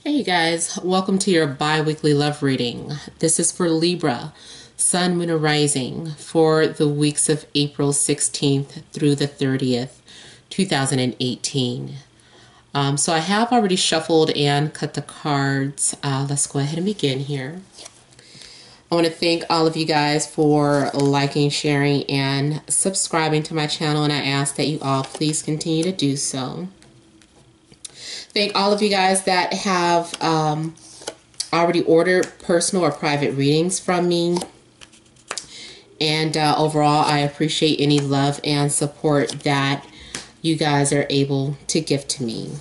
Hey you guys, welcome to your bi-weekly love reading. This is for Libra, Sun, Moon, and Rising for the weeks of April 16th through the 30th, 2018. So I have already shuffled and cut the cards. Let's go ahead and begin here. I want to thank all of you guys for liking, sharing, and subscribing to my channel, and I ask that you all please continue to do so. Thank all of you guys that have already ordered personal or private readings from me. And overall, I appreciate any love and support that you guys are able to give to me.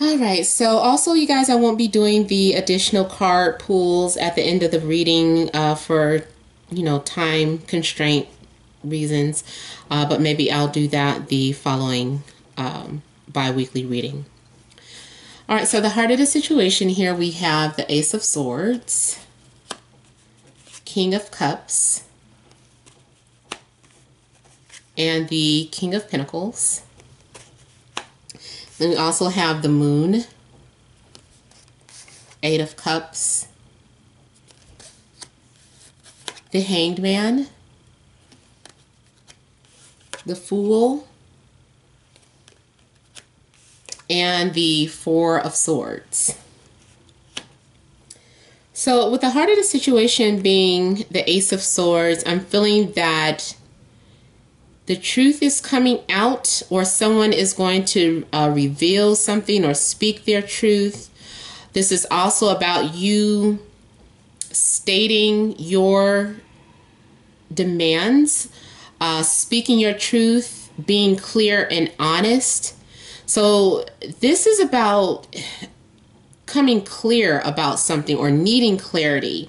All right, so also you guys, I won't be doing the additional card pulls at the end of the reading for, time constraint reasons, but maybe I'll do that the following bi-weekly reading. All right, so the heart of the situation here, we have the Ace of Swords, King of Cups, and the King of Pentacles. Then we also have the Moon, Eight of Cups, the Hanged Man, the Fool, and the Four of Swords. So with the heart of the situation being the Ace of Swords, I'm feeling that the truth is coming out, or someone is going to reveal something or speak their truth. This is also about you stating your demands, speaking your truth, being clear and honest. So this is about coming clear about something or needing clarity.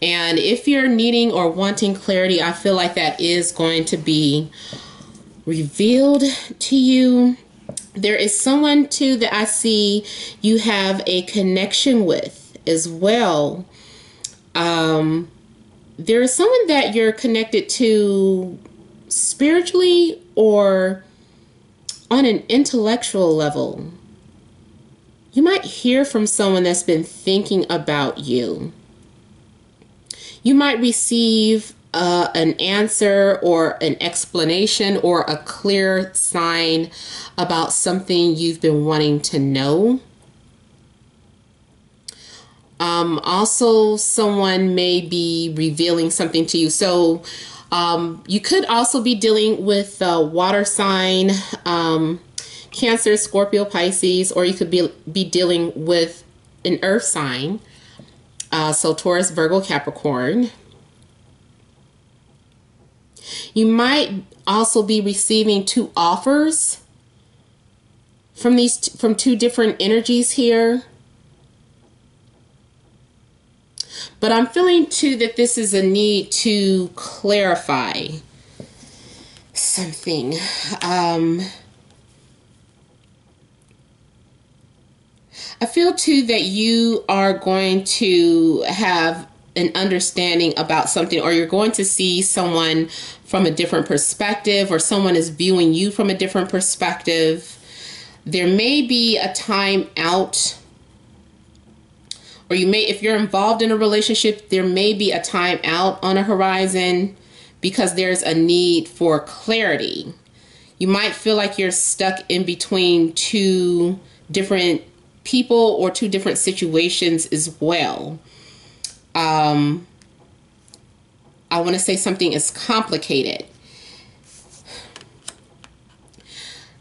And if you're needing or wanting clarity, I feel like that is going to be revealed to you. There is someone too that I see you have a connection with as well. There is someone that you're connected to spiritually or on an intellectual level. You might hear from someone that's been thinking about you. You might receive an answer or an explanation or a clear sign about something you've been wanting to know. Also, someone may be revealing something to you. So you could also be dealing with water sign, Cancer, Scorpio, Pisces, or you could be dealing with an earth sign. So Taurus, Virgo, Capricorn. You might also be receiving two offers from two different energies here. But I'm feeling too that this is a need to clarify something. I feel too that you are going to have an understanding about something, or you're going to see someone from a different perspective, or someone is viewing you from a different perspective. There may be a time out, or you may, if you're involved in a relationship, there may be a time out on a horizon because there's a need for clarity. You might feel like you're stuck in between two different people or two different situations as well. I want to say something is complicated.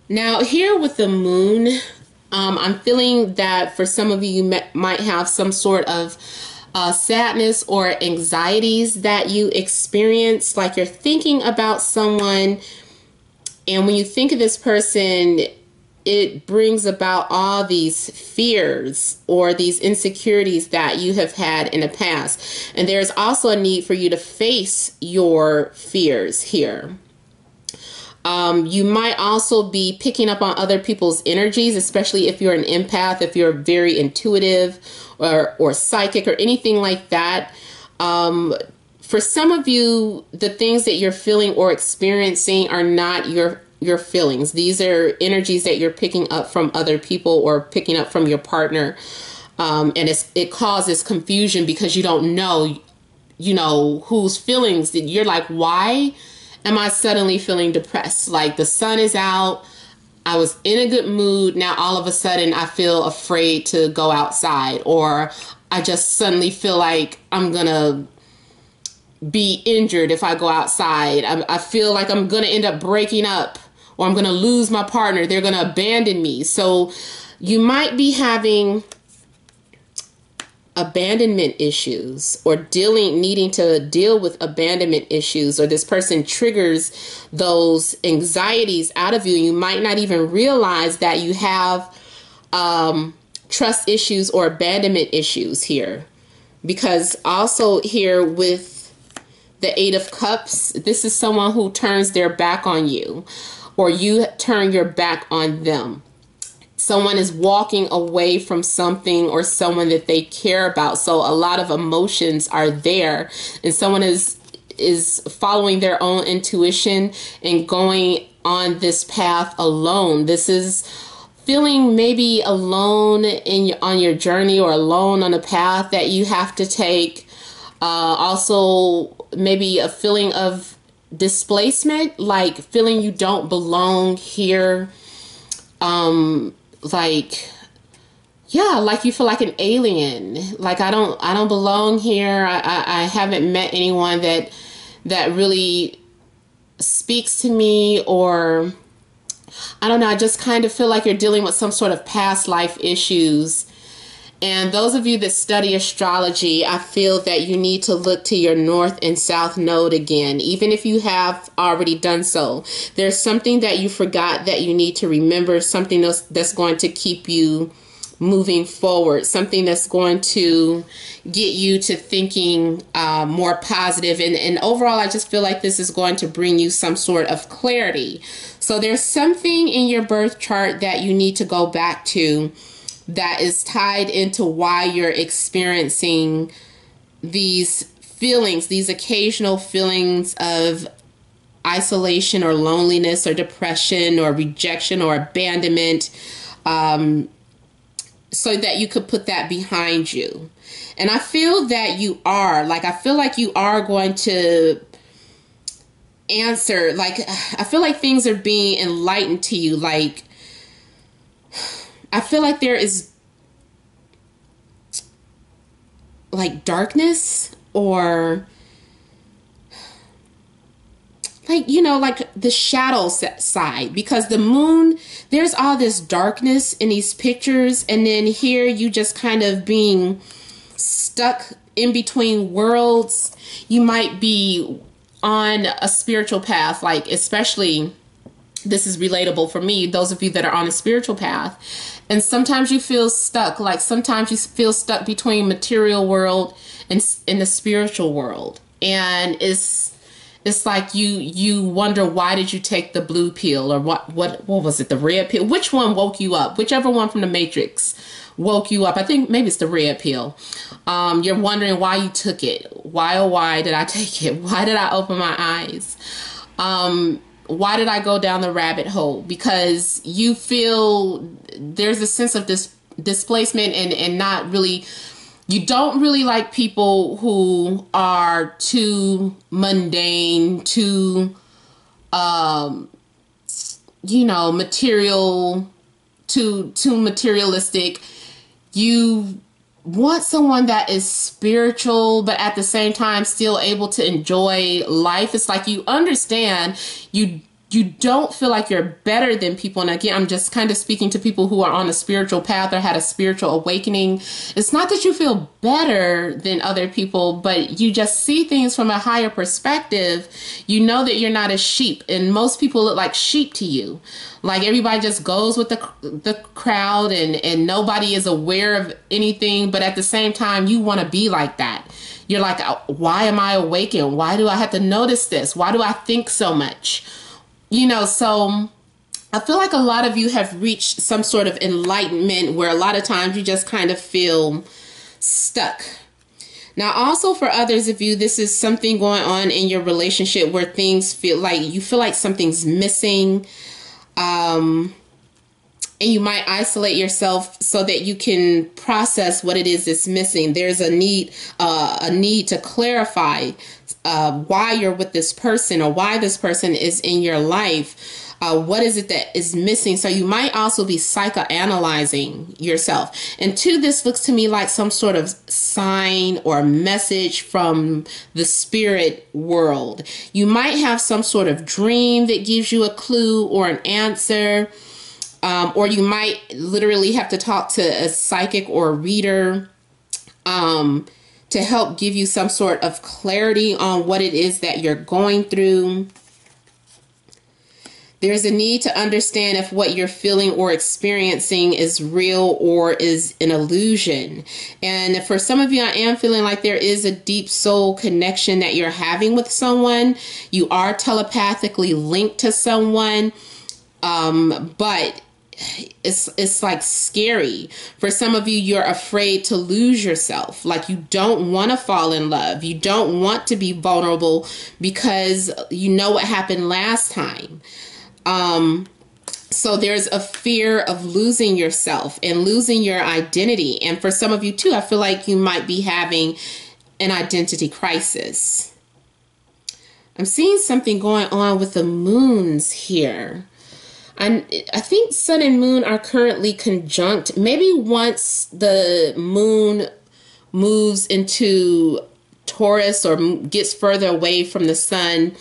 Now here with the Moon, I'm feeling that for some of you, you might have some sort of sadness or anxieties that you experience, like you're thinking about someone, and when you think of this person, it brings about all these fears or these insecurities that you have had in the past. And there's also a need for you to face your fears here. You might also be picking up on other people's energies, especially if you're an empath, if you're very intuitive or psychic or anything like that. For some of you, the things that you're feeling or experiencing are not your your feelings. These are energies that you're picking up from other people or picking up from your partner. And it causes confusion because you don't know, whose feelings that you're like, why am I suddenly feeling depressed? Like the sun is out. I was in a good mood. Now all of a sudden I feel afraid to go outside, or I just suddenly feel like I'm going to be injured if I go outside. I feel like I'm going to end up breaking up, or I'm going to lose my partner. They're going to abandon me. So you might be having abandonment issues, or needing to deal with abandonment issues, or this person triggers those anxieties out of you. You might not even realize that you have trust issues or abandonment issues here, because also here with the Eight of Cups, this is someone who turns their back on you, or you turn your back on them. Someone is walking away from something or someone that they care about. So a lot of emotions are there, and someone is following their own intuition and going on this path alone. This is feeling maybe alone on your journey, or alone on a path that you have to take. Also, maybe a feeling of displacement, like feeling you don't belong here. Like you feel like an alien. Like I don't belong here. I haven't met anyone that really speaks to me, or I don't know. I just kind of feel like you're dealing with some sort of past life issues. And those of you that study astrology, I feel that you need to look to your north and south node again, even if you have already done so. There's something that you forgot that you need to remember, something else that's going to keep you moving forward, something that's going to get you to thinking more positive. And overall, I just feel like this is going to bring you some sort of clarity. So there's something in your birth chart that you need to go back to that is tied into why you're experiencing these feelings, these occasional feelings of isolation or loneliness or depression or rejection or abandonment, so that you could put that behind you. And I feel that you are, I feel like you are going to answer, I feel like things are being enlightened to you. I feel like there is darkness, or the shadow side, because the moon, there's all this darkness in these pictures, and then here you just kind of being stuck in between worlds. You might be on a spiritual path, especially this is relatable for me, those of you that are on a spiritual path. And sometimes you feel stuck, sometimes you feel stuck between material world and in the spiritual world. And it's like you wonder, why did you take the blue pill, or what was it, the red pill? Which one woke you up? Whichever one from the Matrix woke you up. I think maybe it's the red pill. You're wondering why you took it. Why, oh why did I take it? Why did I open my eyes? Why did I go down the rabbit hole? Because you feel there's a sense of displacement and not really, you don't really like people who are too mundane, too, material, too materialistic. You want someone that is spiritual, but at the same time still able to enjoy life. It's like you understand, you don't feel like you're better than people. And again, I'm just kind of speaking to people who are on a spiritual path or had a spiritual awakening. It's not that you feel better than other people, but you just see things from a higher perspective. You know that you're not a sheep, and most people look like sheep to you. Like everybody just goes with the crowd, and nobody is aware of anything. But at the same time, you want to be like that. You're like, why am I awakened? Why do I have to notice this? Why do I think so much? So I feel like a lot of you have reached some sort of enlightenment where a lot of times you just kind of feel stuck. Now, also for others of you, this is something going on in your relationship where things feel like something's missing. And you might isolate yourself so that you can process what it is that's missing. There's a need to clarify why you're with this person or why this person is in your life. What is it that is missing? So you might also be psychoanalyzing yourself. And two, this looks to me like some sort of sign or message from the spirit world. You might have some sort of dream that gives you a clue or an answer. Or you might literally have to talk to a psychic or a reader to help give you some sort of clarity on what it is that you're going through. There's a need to understand if what you're feeling or experiencing is real or is an illusion. And for some of you, I am feeling like there is a deep soul connection that you're having with someone. You are telepathically linked to someone, but it's like scary. For some of you, you're afraid to lose yourself. Like you don't want to fall in love. You don't want to be vulnerable because you know what happened last time. So there's a fear of losing yourself and losing your identity. And for some of you too, I feel like you might be having an identity crisis. I'm seeing something going on with the moons here. I think sun and moon are currently conjunct. Maybe once the moon moves into Taurus or gets further away from the sun,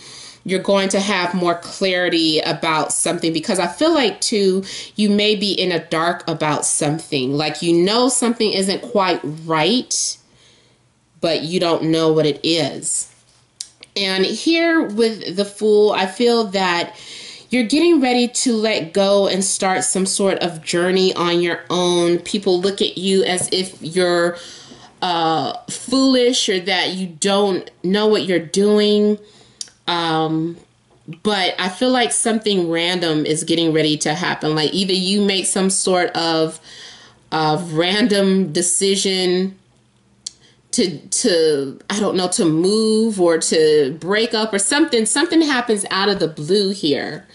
you're going to have more clarity about something, because I feel like too, you may be in a dark about something. Like, you know, something isn't quite right, but you don't know what it is. And here with the Fool, I feel that you're getting ready to let go and start some sort of journey on your own. People look at you as if you're foolish or that you don't know what you're doing. But I feel like something random is getting ready to happen. Like either you make some sort of random decision to I don't know, to move or to break up or something. Something happens out of the blue here.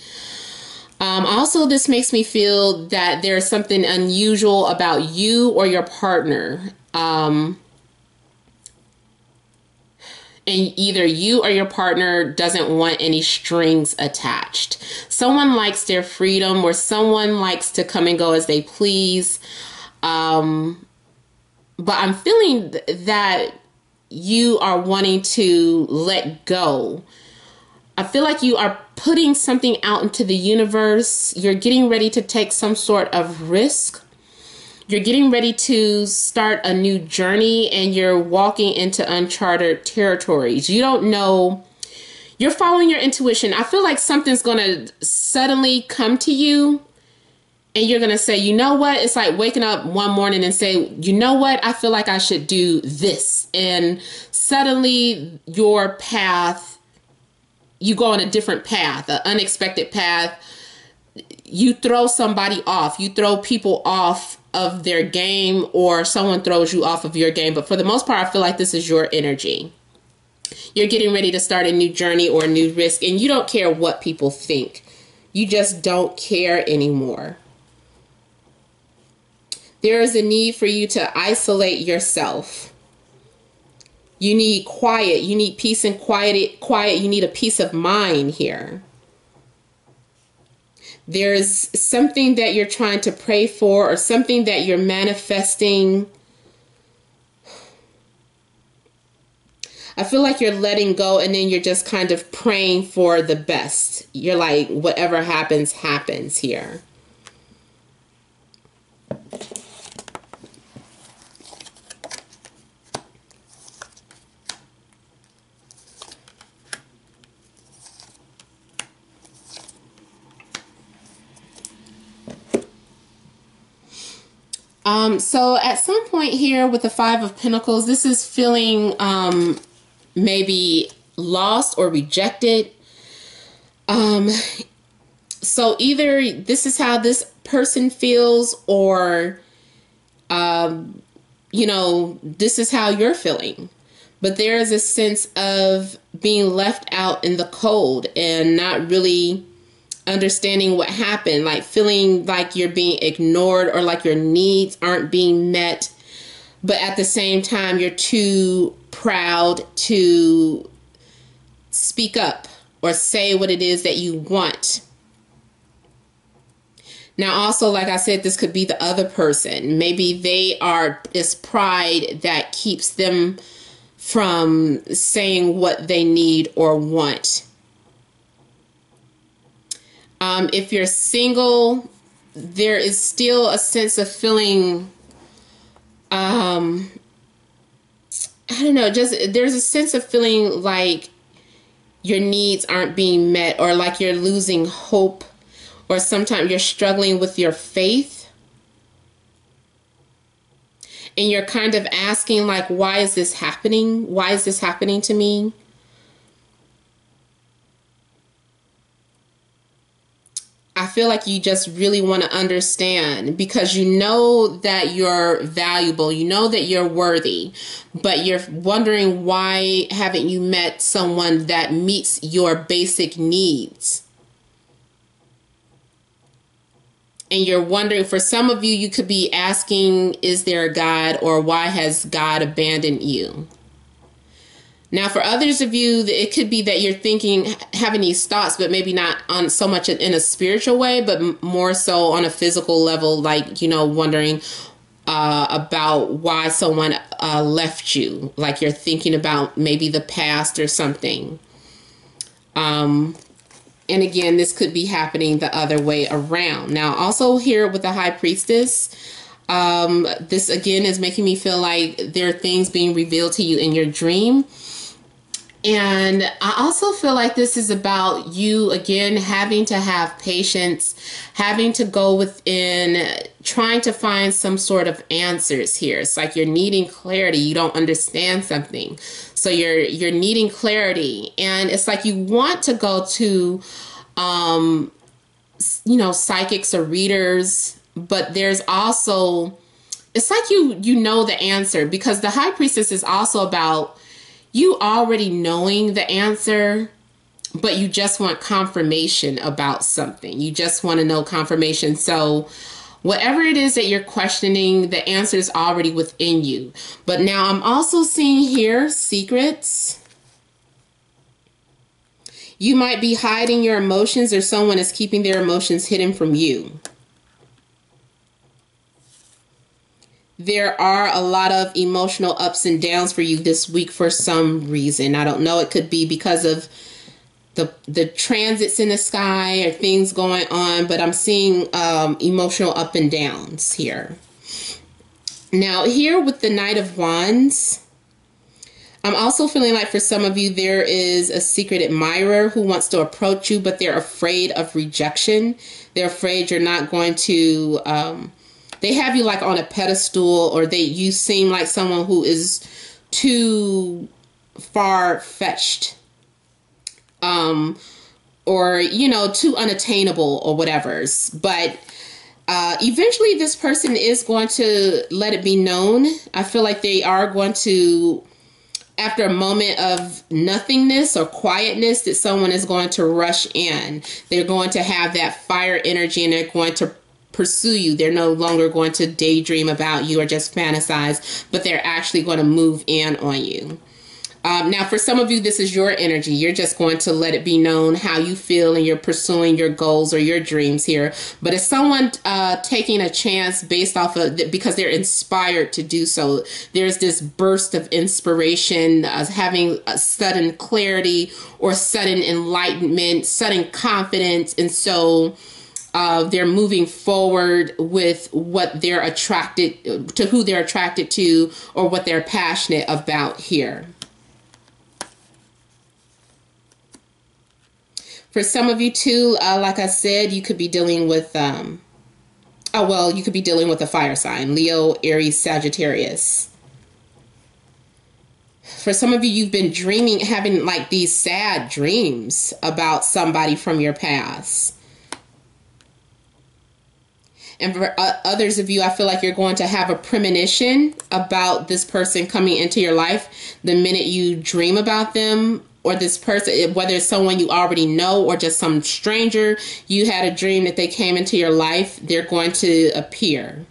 Also, this makes me feel that there's something unusual about you or your partner. And either you or your partner doesn't want any strings attached. Someone likes their freedom, or someone likes to come and go as they please. But I'm feeling that you are wanting to let go. I feel like you are putting something out into the universe. You're getting ready to take some sort of risk. You're getting ready to start a new journey, and you're walking into uncharted territories. You don't know. You're following your intuition. I feel like something's going to suddenly come to you, and you're going to say, you know what? It's like waking up one morning and say, you know what? I feel like I should do this. And suddenly your path, you go on a different path, an unexpected path. You throw somebody off. You throw people off of their game, or someone throws you off of your game. But for the most part, I feel like this is your energy. You're getting ready to start a new journey or a new risk, and you don't care what people think. You just don't care anymore. There is a need for you to isolate yourself. You need quiet. You need peace and quiet. You need a peace of mind here. There's something that you're trying to pray for, or something that you're manifesting. I feel like you're letting go, and then you're just kind of praying for the best. You're like, whatever happens, happens here. So at some point here with the Five of Pentacles, this is feeling maybe lost or rejected. So either this is how this person feels, or, you know, this is how you're feeling. But there is a sense of being left out in the cold and not really understanding what happened, like feeling like you're being ignored or like your needs aren't being met. But at the same time, you're too proud to speak up or say what it is that you want. Now, also, like I said, this could be the other person. Maybe it's pride that keeps them from saying what they need or want. If you're single, there is still a sense of feeling, I don't know, there's a sense of feeling like your needs aren't being met, or like you're losing hope, or sometimes you're struggling with your faith. And you're kind of asking, like, why is this happening? Why is this happening to me? I feel like you just really want to understand, because you know that you're valuable, you know that you're worthy, but you're wondering, why haven't you met someone that meets your basic needs? And you're wondering, for some of you, you could be asking, is there a God, or why has God abandoned you? Now, for others of you, it could be that you're thinking, having these thoughts, but maybe not on so much in a spiritual way, but more so on a physical level, like, wondering about why someone left you. Like you're thinking about maybe the past or something. And again, this could be happening the other way around. Now, also here with the High Priestess, this again is making me feel like there are things being revealed to you in your dream. And I also feel like this is about you, again, having to have patience, having to go within, trying to find some sort of answers here. It's like you're needing clarity. You don't understand something. So you're needing clarity. And it's like you want to go to, psychics or readers, but there's also, it's like you know the answer, because the High Priestess is also about you already knowing the answer, but you just want confirmation about something. You just want to know confirmation. So whatever it is that you're questioning, the answer is already within you. But now I'm also seeing here secrets. You might be hiding your emotions, or someone is keeping their emotions hidden from you. There are a lot of emotional ups and downs for you this week for some reason. I don't know. It could be because of the transits in the sky or things going on, but I'm seeing emotional up and downs here. Now, here with the Knight of Wands, I'm also feeling like for some of you, there is a secret admirer who wants to approach you, but they're afraid of rejection. They're afraid you're not going to... they have you like on a pedestal, or you seem like someone who is too far-fetched, or, too unattainable or whatever. But eventually this person is going to let it be known. I feel like they are going to, after a moment of nothingness or quietness, that someone is going to rush in. They're going to have that fire energy, and they're going to pursue you. They're no longer going to daydream about you or just fantasize, but they're actually going to move in on you. Now, for some of you, this is your energy. You're just going to let it be known how you feel, and you're pursuing your goals or your dreams here. But it's someone taking a chance based off of, because they're inspired to do so. There's this burst of inspiration, having a sudden clarity or sudden enlightenment, sudden confidence. And so they're moving forward with what they're attracted to, who they're attracted to, or what they're passionate about here. For some of you too, like I said, you could be dealing with, you could be dealing with a fire sign, Leo, Aries, Sagittarius. For some of you, you've been dreaming, having like these sad dreams about somebody from your past. And for others of you, I feel like you're going to have a premonition about this person coming into your life the minute you dream about them. or this person, whether it's someone you already know or just some stranger, you had a dream that they came into your life, they're going to appear.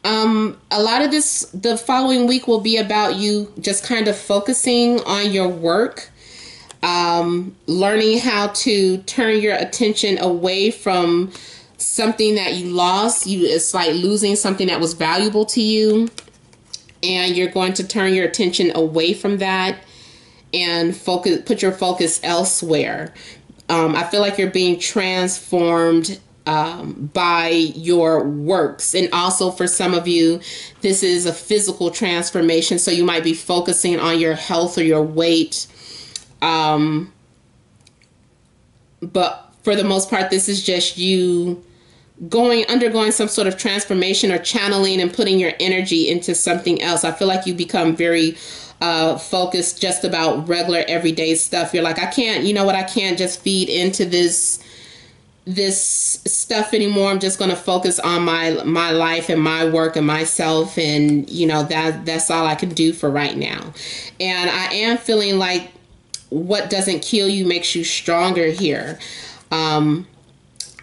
A lot of this, the following week will be about you just kind of focusing on your work, learning how to turn your attention away from something that you lost. It's like losing something that was valuable to you, and you're going to turn your attention away from that and put your focus elsewhere. I feel like you're being transformed by your works. And also for some of you, this is a physical transformation. So you might be focusing on your health or your weight. But for the most part, this is just you undergoing some sort of transformation or channeling and putting your energy into something else. I feel like you become very focused just about regular everyday stuff. You're like, I can't, you know what? I can't just feed into this stuff anymore. I'm just going to focus on my life and my work and myself. And, you know, that's all I can do for right now. And I am feeling like what doesn't kill you makes you stronger here.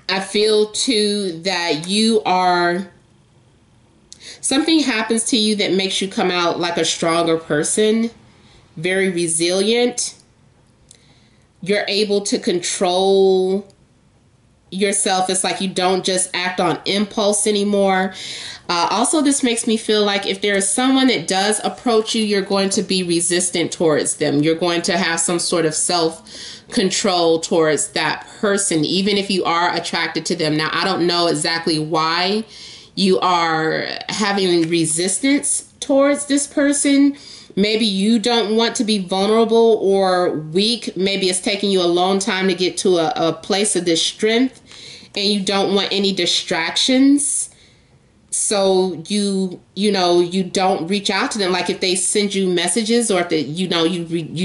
I feel too that something happens to you that makes you come out like a stronger person, very resilient. You're able to control yourself. It's like you don't just act on impulse anymore. Also, this makes me feel like if there is someone that does approach you, you're going to be resistant towards them. You're going to have some sort of self-control towards that person, even if you are attracted to them. Now, I don't know exactly why you are having resistance towards this person. Maybe you don't want to be vulnerable or weak. Maybe it's taking you a long time to get to a place of this strength, and you don't want any distractions. So you don't reach out to them. Like if they send you messages, or if you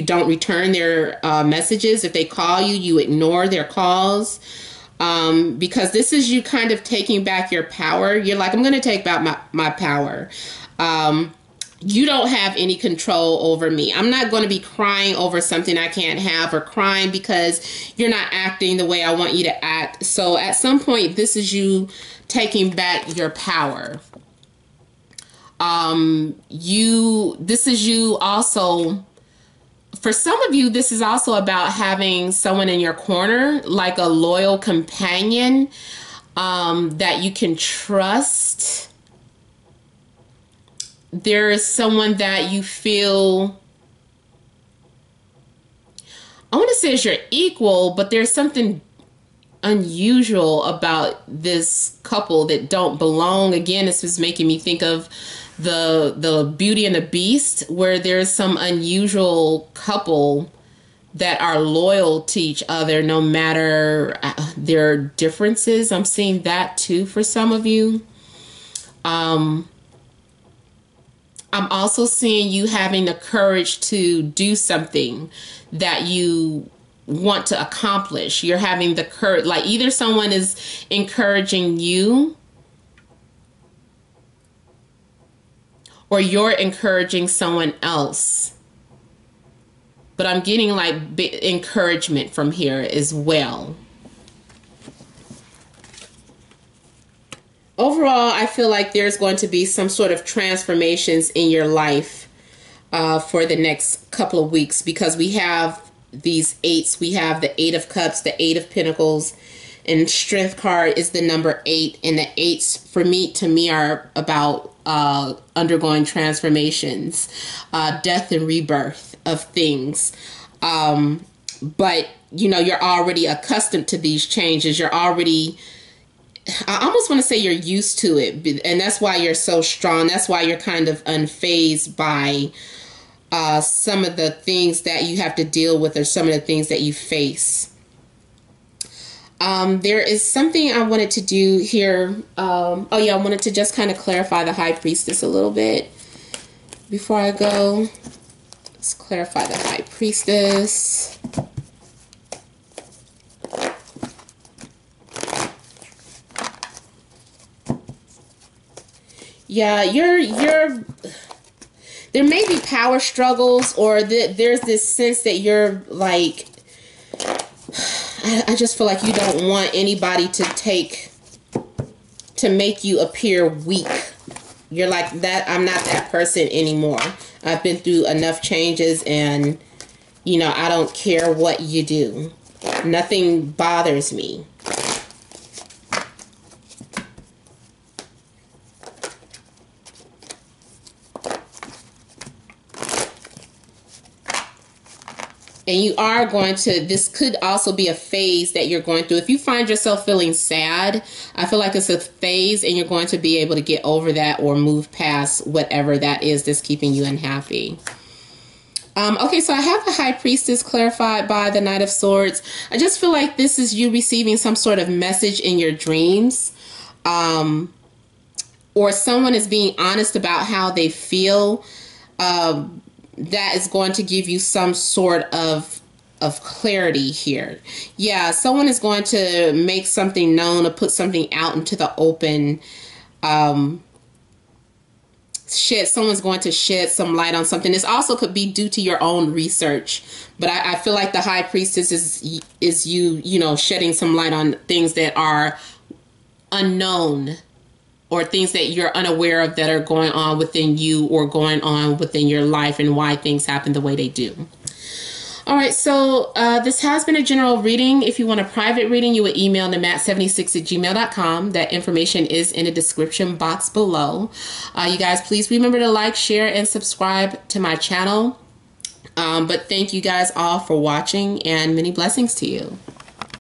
don't return their messages. If they call you, you ignore their calls. Because this is you kind of taking back your power. You're like, I'm going to take back my power. You don't have any control over me. I'm not going to be crying over something I can't have, or crying because you're not acting the way I want you to act. So at some point, this is you taking back your power. This is you also, for some of you, this is also about having someone in your corner, like a loyal companion, that you can trust. There is someone that you feel, I want to say is your equal, but there's something unusual about this couple that don't belong. Again, this is making me think of the Beauty and the Beast, where there's some unusual couple that are loyal to each other no matter their differences. I'm seeing that too for some of you. I'm also seeing you having the courage to do something that you want to accomplish. You're having the courage, like either someone is encouraging you, or you're encouraging someone else. But I'm getting like encouragement from here as well. Overall, I feel like there's going to be some sort of transformations in your life for the next couple of weeks, because we have these eights. We have the Eight of Cups, the Eight of Pentacles, and Strength card is the number 8. And the eights to me are about undergoing transformations, death and rebirth of things. But, you know, you're already accustomed to these changes. You're already, I almost want to say you're used to it. And that's why you're so strong. That's why you're kind of unfazed by some of the things that you have to deal with, or some of the things that you face. There is something I wanted to do here. I wanted to just kind of clarify the High Priestess a little bit before I go. Let's clarify the High Priestess. Yeah, there may be power struggles, or there's this sense that you're like, I just feel like you don't want anybody to make you appear weak. You're like, that I'm not that person anymore. I've been through enough changes, and you know, I don't care what you do. Nothing bothers me. And you are going to, this could also be a phase that you're going through. If you find yourself feeling sad, I feel like it's a phase, and you're going to be able to get over that or move past whatever that is that's keeping you unhappy. Okay, so I have the High Priestess clarified by the Knight of Swords. I just feel like this is you receiving some sort of message in your dreams. Or someone is being honest about how they feel. That is going to give you some sort of clarity here. Yeah, someone is going to make something known or put something out into the open. Someone's going to shed some light on something. This also could be due to your own research, but I feel like the High Priestess is you know, shedding some light on things that are unknown, or things that you're unaware of that are going on within you or going on within your life, and why things happen the way they do. All right, so this has been a general reading. If you want a private reading, you would email namat76@gmail.com. That information is in the description box below. You guys, please remember to like, share, and subscribe to my channel. But thank you guys all for watching, and many blessings to you.